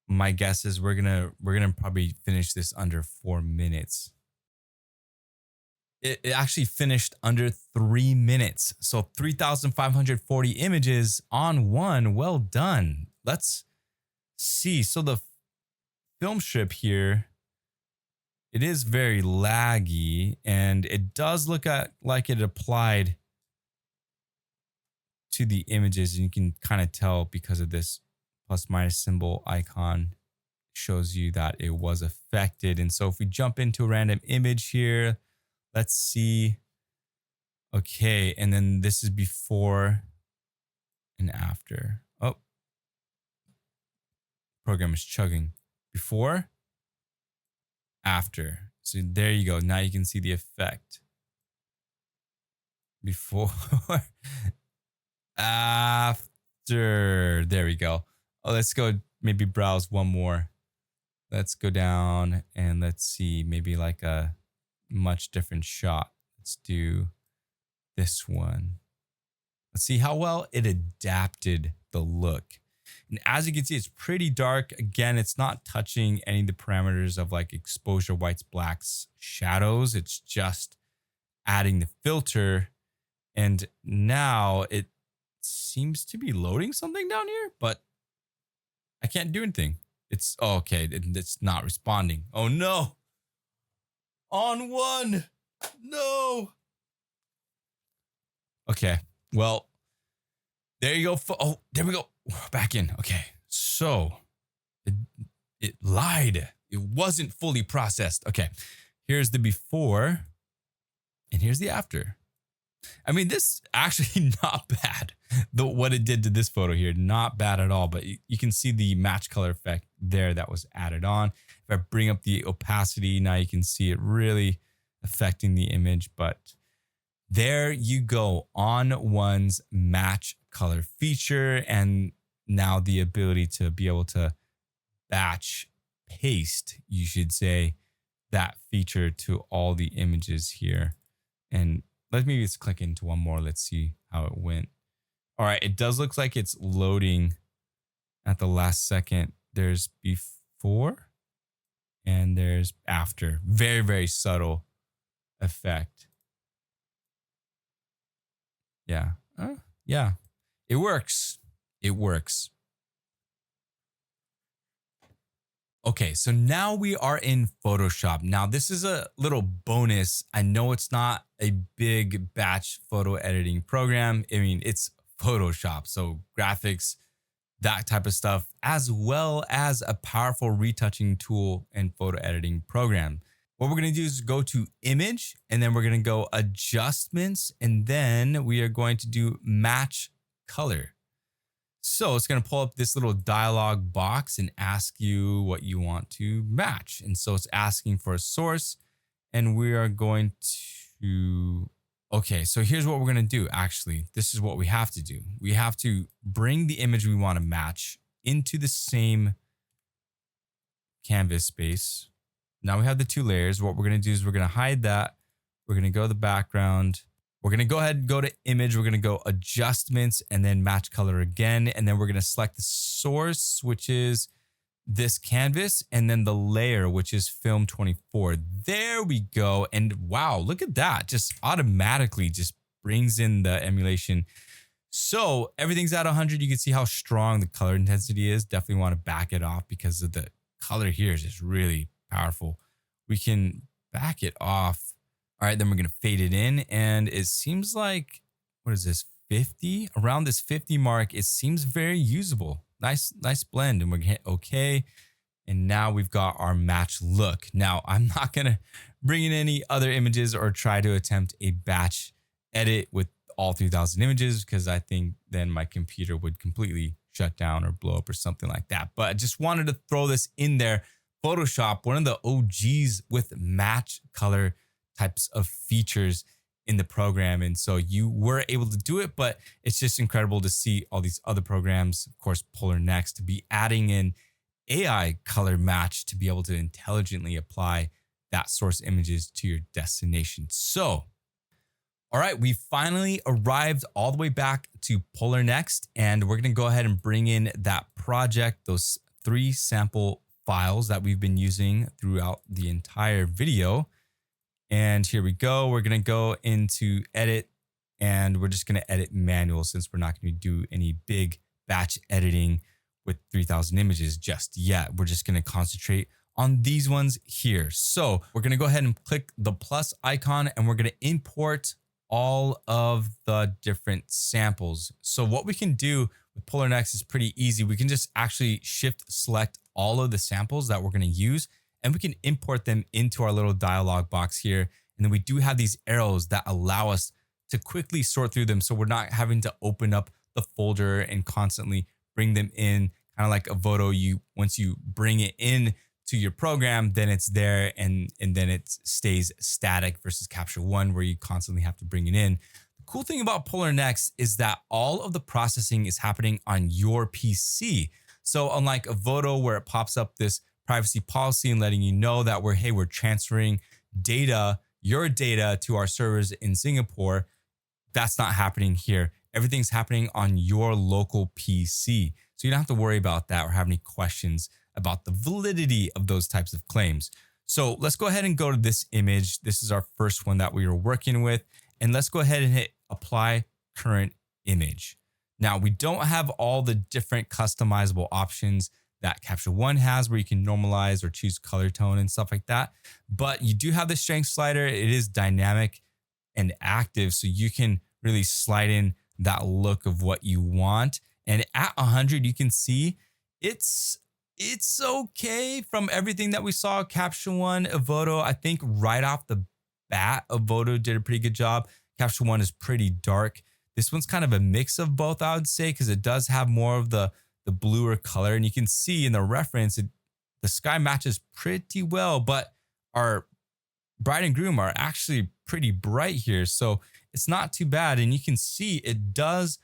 my guess is we're gonna probably finish this under 4 minutes. It actually finished under 3 minutes. So 3,540 images On1. Well done. Let's see. So the film strip here it is very laggy, and it does look like it applied to the images, and you can kind of tell because of this plus minus symbol icon shows you that it was affected. And so if we jump into a random image here, let's see. Okay, and then this is before and after. Oh, program is chugging. Before, after. So there you go. Now you can see the effect. Before, after. There we go. Oh, let's go maybe browse one more. Let's go down and let's see maybe like a much different shot. Let's do this one. Let's see how well it adapted the look. And as you can see, it's pretty dark. Again, it's not touching any of the parameters of like exposure, whites, blacks, shadows. It's just adding the filter. And now it seems to be loading something down here, but I can't do anything. It's okay. It's not responding. Oh no. On1. No. Okay. Well, there you go. Oh, there we go. We're back in. Okay. So it lied. It wasn't fully processed. Okay. Here's the before and here's the after. I mean, this actually not bad. What it did to this photo here, not bad at all. But you can see the match color effect there that was added on. If I bring up the opacity, now you can see it really affecting the image. But there you go, On1's match color feature, and now the ability to be able to batch paste, you should say, that feature to all the images here. And let me just click into one more. Let's see how it went. All right, it does look like it's loading at the last second. There's before and there's after. Very, very subtle effect. Yeah. Yeah. It works. It works. Okay, so now we are in Photoshop. Now, this is a little bonus. I know it's not a big batch photo editing program. I mean, it's Photoshop, so graphics, that type of stuff, as well as a powerful retouching tool and photo editing program. What we're going to do is go to image, and then we're going to go adjustments, and then we are going to do match color. So it's going to pull up this little dialog box and ask you what you want to match. And so it's asking for a source, and we are going to, okay, so here's what we're going to do. Actually, this is what we have to do. We have to bring the image we want to match into the same canvas space. Now we have the two layers. What we're going to do is we're going to hide that. We're going to go to the background. We're going to go ahead and go to image. We're going to go adjustments and then match color again. And then we're going to select the source, which is this canvas, and then the layer, which is film 24. There we go. And wow, look at that. Just automatically just brings in the emulation. So everything's at 100. You can see how strong the color intensity is. Definitely want to back it off because of the color here is just really powerful. We can back it off. All right, then we're going to fade it in. And it seems like, what is this, 50? Around this 50 mark, it seems very usable. Nice blend. And we're going to hit OK. And now we've got our match look. Now, I'm not going to bring in any other images or try to attempt a batch edit with all 3,000 images, because I think then my computer would completely shut down or blow up or something like that. But I just wanted to throw this in there. Photoshop, one of the OGs with match color types of features in the program. And so you were able to do it, but it's just incredible to see all these other programs, of course, Polarr Next, to be adding in AI color match to be able to intelligently apply that source images to your destination. So, all right, we finally arrived all the way back to Polarr Next, and we're going to go ahead and bring in that project, those 3 sample files that we've been using throughout the entire video. And here we go. We're going to go into edit, and we're just going to edit manual since we're not going to do any big batch editing with 3,000 images just yet. We're just going to concentrate on these ones here. So we're gonna go ahead and click the plus icon and we're gonna import all of the different samples. So what we can do with Polarr Next is pretty easy. We can just actually shift select all of the samples that we're gonna use and we can import them into our little dialog box here. And then we do have these arrows that allow us to quickly sort through them. So we're not having to open up the folder and constantly bring them in, kind of like Evoto. Once you bring it in to your program, then it's there and then it stays static versus Capture One where you constantly have to bring it in. The cool thing about Polarr Next is that all of the processing is happening on your PC. So unlike Evoto where it pops up this privacy policy and letting you know that we're transferring data, your data to our servers in Singapore, that's not happening here. Everything's happening on your local PC. So you don't have to worry about that or have any questions about the validity of those types of claims. So let's go ahead and go to this image. This is our first one that we were working with. And let's go ahead and hit apply current image. Now we don't have all the different customizable options that Capture One has where you can normalize or choose color tone and stuff like that. But you do have the strength slider. It is dynamic and active. So you can really slide in that look of what you want. And at 100, you can see it's okay from everything that we saw. Capture One, Evoto, I think right off the bat, Evoto did a pretty good job. Capture One is pretty dark. This one's kind of a mix of both, I would say, because it does have more of the bluer color. And you can see in the reference, the sky matches pretty well, but our bride and groom are actually pretty bright here. So it's not too bad. And you can see it does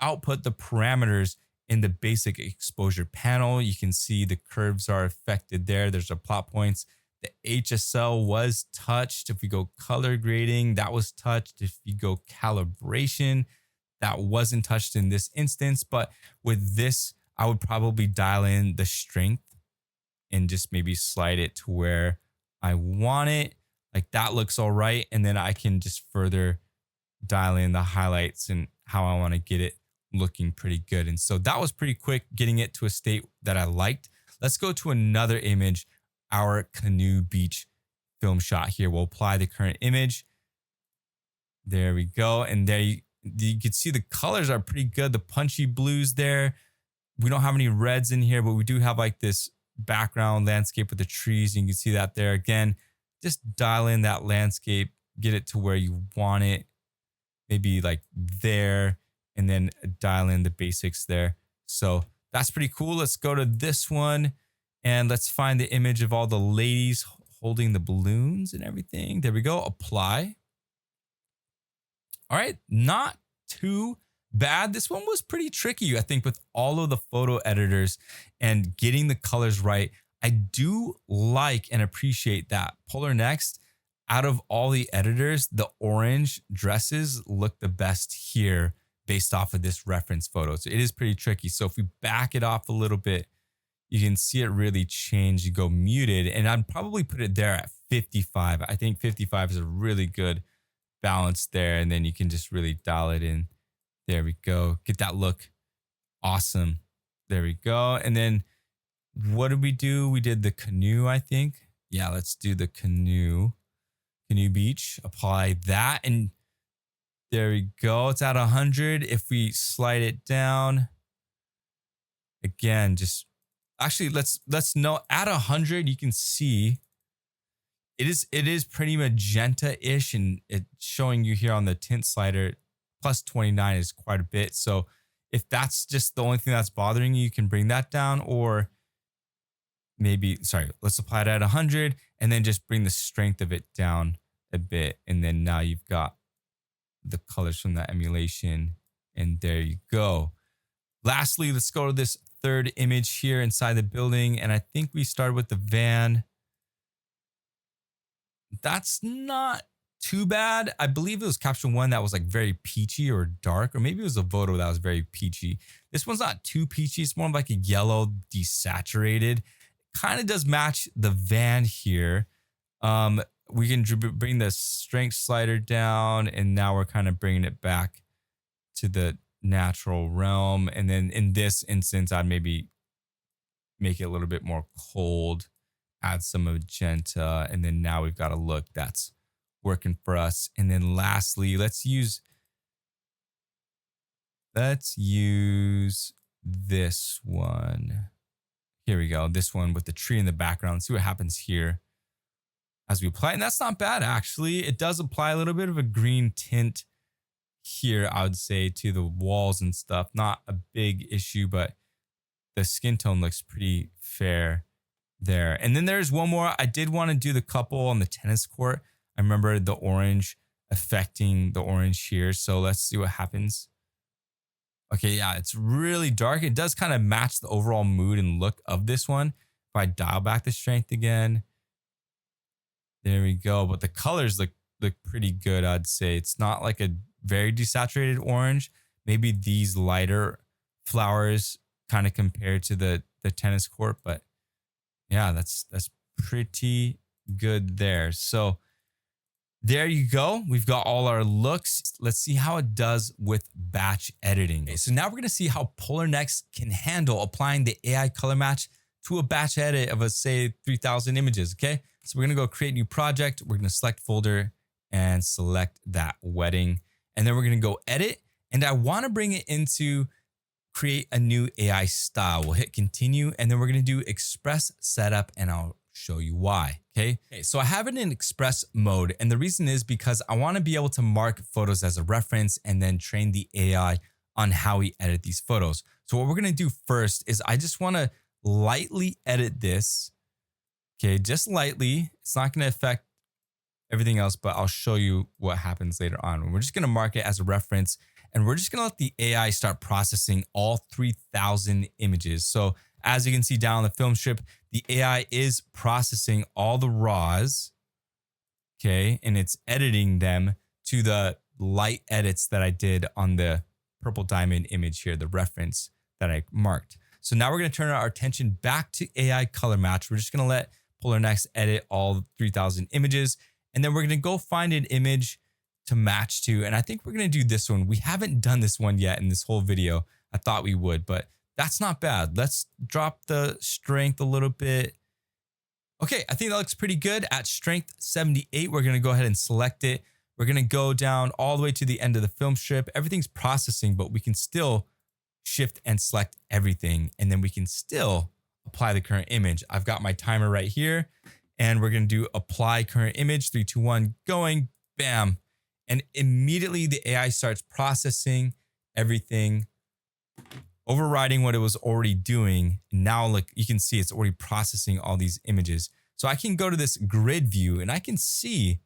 output the parameters in the basic exposure panel. You can see the curves are affected there. There's our plot points. The HSL was touched. If we go color grading, that was touched. If you go calibration, that wasn't touched in this instance. But with this, I would probably dial in the strength and just maybe slide it to where I want it. Like that looks all right. And then I can just further dial in the highlights and how I want to get it looking pretty good. And so that was pretty quick getting it to a state that I liked. Let's go to another image, our canoe beach film shot here. We'll apply the current image. There we go. And there you can see the colors are pretty good. The punchy blues there. We don't have any reds in here, but we do have like this background landscape with the trees. And you can see that there again. Just dial in that landscape, get it to where you want it, maybe like there, and then dial in the basics there. So that's pretty cool. Let's go to this one and let's find the image of all the ladies holding the balloons and everything. There we go. Apply. All right. Not too bad. This one was pretty tricky, I think, with all of the photo editors and getting the colors right. I do like and appreciate that Polarr Next, out of all the editors, the orange dresses look the best here based off of this reference photo. So it is pretty tricky. So if we back it off a little bit, you can see it really change. You go muted, and I'd probably put it there at 55. I think 55 is a really good balance there. And then you can just really dial it in. There we go. Get that look. Awesome. There we go. And then what did we do? We did the canoe, I think. Yeah, let's do the canoe beach. Apply that. And there we go. It's at 100. If we slide it down again, just actually let's know at 100, you can see it is pretty magenta-ish, and it's showing you here on the tint slider, plus 29 is quite a bit. So if that's just the only thing that's bothering you, you can bring that down, or maybe, sorry, let's apply it at 100 and then just bring the strength of it down a bit. And then now you've got the colors from that emulation, and there you go. Lastly, let's go to this third image here inside the building. And I think we started with the van. That's not too bad. I believe it was Capture One that was like very peachy or dark, or maybe it was a Evoto that was very peachy. This one's not too peachy. It's more like a yellow desaturated. Kind of does match the van here. We can bring the strength slider down, and now we're kind of bringing it back to the natural realm. And then in this instance, I'd maybe make it a little bit more cold add some magenta. And then now we've got a look that's working for us. And then lastly, let's use this one. Here we go. This one with the tree in the background. See what happens here as we apply. And that's not bad, actually. It does apply a little bit of a green tint here, I would say, to the walls and stuff. Not a big issue, but the skin tone looks pretty fair there. And then there's one more. I did want to do the couple on the tennis court. I remember the orange affecting the orange here. So let's see what happens. Okay, yeah, it's really dark. It does kind of match the overall mood and look of this one. If I dial back the strength again, there we go. But the colors look pretty good, I'd say. It's not like a very desaturated orange. Maybe these lighter flowers kind of compared to the tennis court. But yeah, that's pretty good there. So there you go. We've got all our looks. Let's see how it does with batch editing. Okay, so now we're going to see how Polarr Next can handle applying the AI color match to a batch edit of, let's say, 3,000 images. Okay, so we're going to go create new project. We're going to select folder and select that wedding. And then we're going to go edit. And I want to bring it into create a new AI style. We'll hit continue. And then we're going to do express setup. And I'll show you why. Okay, so I have it in express mode. And the reason is because I want to be able to mark photos as a reference and then train the AI on how we edit these photos. So what we're going to do first is I just want to lightly edit this. Okay, just lightly. It's not going to affect everything else, but I'll show you what happens later on. We're just going to mark it as a reference and we're just going to let the AI start processing all 3,000 images. So as you can see down on the film strip, the AI is processing all the RAWs, okay, and it's editing them to the light edits that I did on the purple diamond image here, the reference that I marked. So now we're going to turn our attention back to AI color match. We're just going to let Polarr Next edit all 3,000 images, and then we're going to go find an image to match to. And I think we're going to do this one. We haven't done this one yet in this whole video. I thought we would, but that's not bad. Let's drop the strength a little bit. Okay, I think that looks pretty good. At strength 78, we're going to go ahead and select it. We're going to go down all the way to the end of the film strip. Everything's processing, but we can still shift and select everything. And then we can still apply the current image. I've got my timer right here. And we're going to do apply current image, 3, 2, 1, going, bam. And immediately the AI starts processing everything, overriding what it was already doing. Now, look, you can see it's already processing all these images. So I can go to this grid view and I can see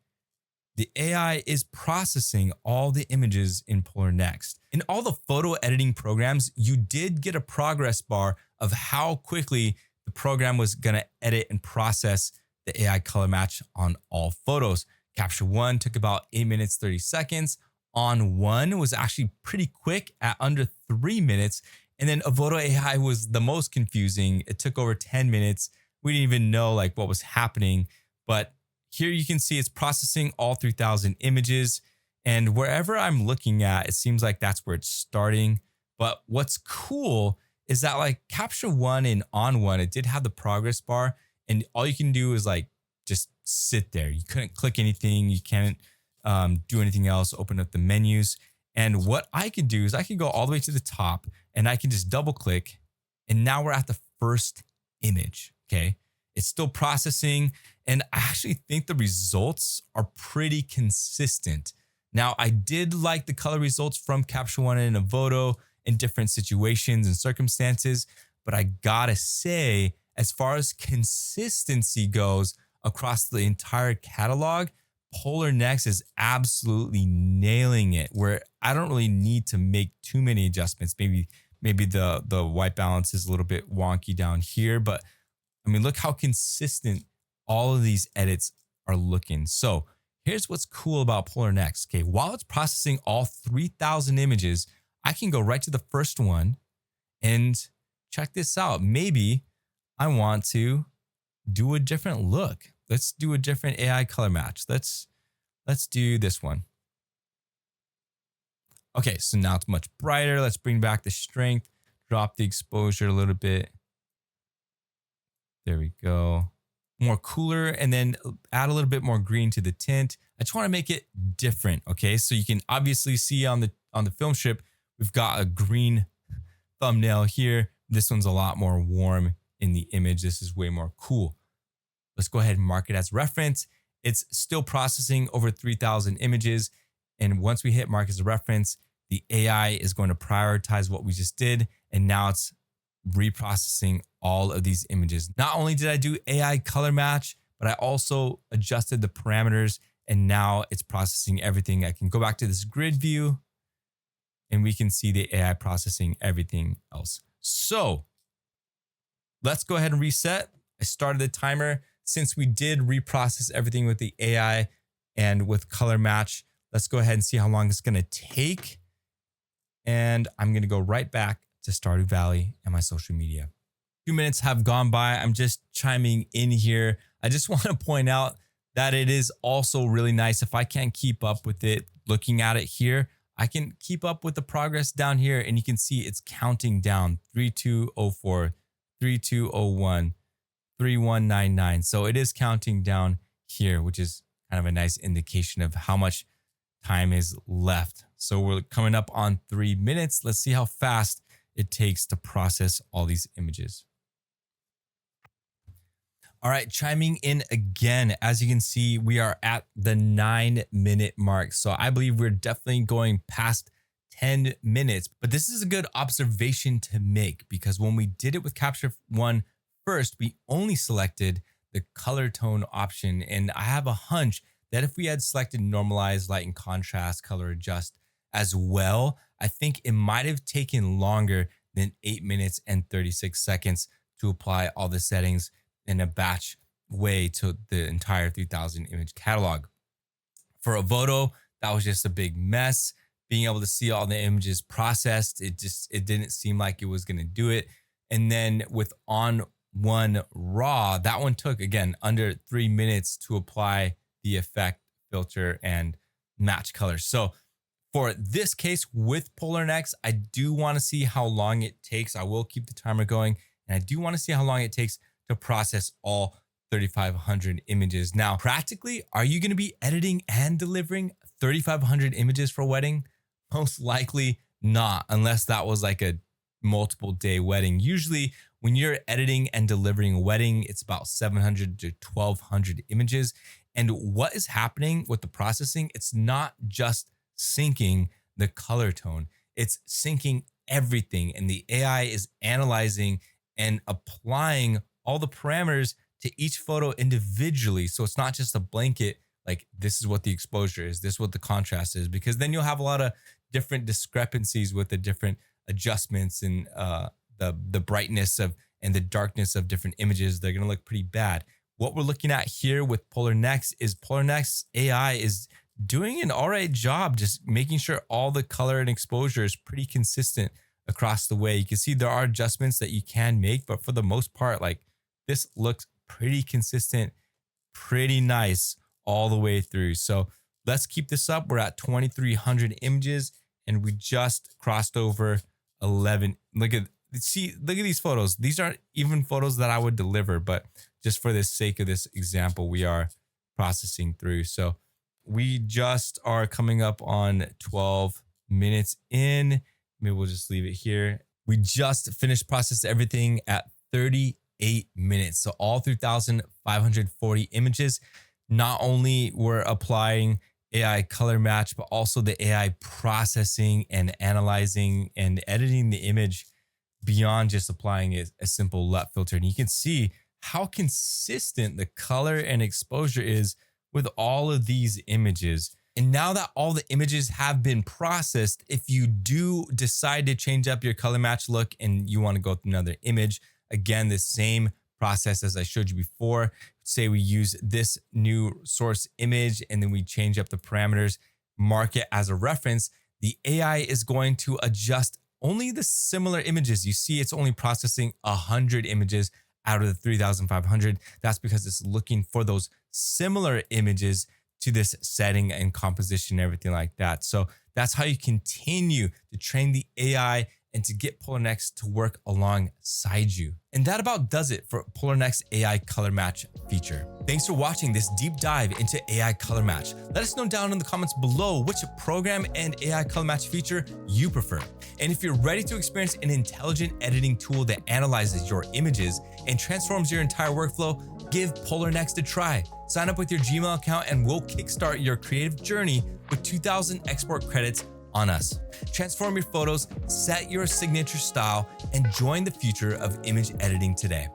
the AI is processing all the images in Polarr Next. In all the photo editing programs, you did get a progress bar of how quickly the program was going to edit and process the AI color match on all photos. Capture One took about 8 minutes, 30 seconds. On1 was actually pretty quick at under 3 minutes. And then Evoto AI was the most confusing. It took over 10 minutes. We didn't even know like what was happening. But here you can see it's processing all 3,000 images. And wherever I'm looking at, it seems like that's where it's starting. But what's cool is that like Capture One and On1, it did have the progress bar. And all you can do is like just sit there. You couldn't click anything. You can't do anything else, open up the menus. And what I can do is I can go all the way to the top and I can just double click. And now we're at the first image. Okay. It's still processing. And I actually think the results are pretty consistent. Now, I did like the color results from Capture One and Evoto in different situations and circumstances. But I gotta say, as far as consistency goes across the entire catalog, Polarr Next is absolutely nailing it, where I don't really need to make too many adjustments. Maybe the white balance is a little bit wonky down here, but I mean, look how consistent all of these edits are looking. So here's what's cool about Polarr Next. Okay, while it's processing all 3,000 images, I can go right to the first one and check this out. Maybe I want to do a different look. Let's do a different AI color match. Let's do this one. Okay, so now it's much brighter. Let's bring back the strength, drop the exposure a little bit. There we go. more cooler, and then add a little bit more green to the tint. I just want to make it different. Okay, so you can obviously see on the film strip, we've got a green thumbnail here. This one's a lot more warm in the image. This is way more cool. Let's go ahead and mark it as reference. It's still processing over 3,000 images. And once we hit mark as a reference, the AI is going to prioritize what we just did. And now it's reprocessing all of these images. Not only did I do AI color match, but I also adjusted the parameters, and now it's processing everything. I can go back to this grid view and we can see the AI processing everything else. So let's go ahead and reset. I started the timer. Since we did reprocess everything with the AI and with color match, let's go ahead and see how long it's going to take. And I'm going to go right back to Stardew Valley and my social media. 2 minutes have gone by. I'm just chiming in here. I just want to point out that it is also really nice if I can't keep up with it. Looking at it here, I can keep up with the progress down here, and you can see it's counting down 3204, 3201, 3199. So it is counting down here, which is kind of a nice indication of how much time is left. So we're coming up on 3 minutes. Let's see how fast it takes to process all these images. All right, chiming in again. As you can see, we are at the 9-minute mark. So I believe we're definitely going past 10 minutes, but this is a good observation to make, because when we did it with Capture One first, we only selected the color tone option. And I have a hunch that if we had selected normalize, light and contrast, color adjust as well, I think it might have taken longer than 8 minutes and 36 seconds to apply all the settings in a batch way to the entire 3,000 image catalog. For Evoto, that was just a big mess. Being able to see all the images processed, it didn't seem like it was going to do it. And then with On1 RAW, that one took, again, under 3 minutes to apply the effect, filter, and match colors. So for this case with Polarr Next, I do want to see how long it takes. I will keep the timer going, and I do want to see how long it takes to process all 3,500 images. Now, practically, are you going to be editing and delivering 3,500 images for a wedding? Most likely not, unless that was like a multiple day wedding. Usually when you're editing and delivering a wedding, it's about 700 to 1,200 images. And what is happening with the processing, it's not just syncing the color tone, it's syncing everything. And the AI is analyzing and applying all the parameters to each photo individually. So it's not just a blanket, like this is what the exposure is, this is what the contrast is, because then you'll have a lot of different discrepancies with the different adjustments and the brightness of and the darkness of different images. They're going to look pretty bad. What we're looking at here with Polarr Next is Polarr Next AI is doing an all right job, just making sure all the color and exposure is pretty consistent across the way. You can see there are adjustments that you can make, but for the most part, like this looks pretty consistent, pretty nice all the way through. So let's keep this up. We're at 2,300 images and we just crossed over 11. Look at these photos. These aren't even photos that I would deliver, but just for the sake of this example, we are processing through. So we just are coming up on 12 minutes in. Maybe we'll just leave it here. We just finished processing everything at 38 minutes. So all 3,540 images. Not only we're applying AI color match, but also the AI processing and analyzing and editing the image beyond just applying a simple LUT filter. And you can see how consistent the color and exposure is with all of these images. And now that all the images have been processed, if you do decide to change up your color match look and you want to go with another image, again, the same process as I showed you before. Say we use this new source image and then we change up the parameters, mark it as a reference. The AI is going to adjust only the similar images. You see it's only processing 100 images out of the 3,500. That's because it's looking for those similar images to this setting and composition and everything like that. So that's how you continue to train the AI and to get Polarr Next to work alongside you. And that about does it for Polarr Next AI Color Match feature. Thanks for watching this deep dive into AI Color Match. Let us know down in the comments below which program and AI Color Match feature you prefer. And if you're ready to experience an intelligent editing tool that analyzes your images and transforms your entire workflow, give Polarr Next a try. Sign up with your Gmail account and we'll kickstart your creative journey with 2,000 export credits on us. Transform your photos, set your signature style, and join the future of image editing today.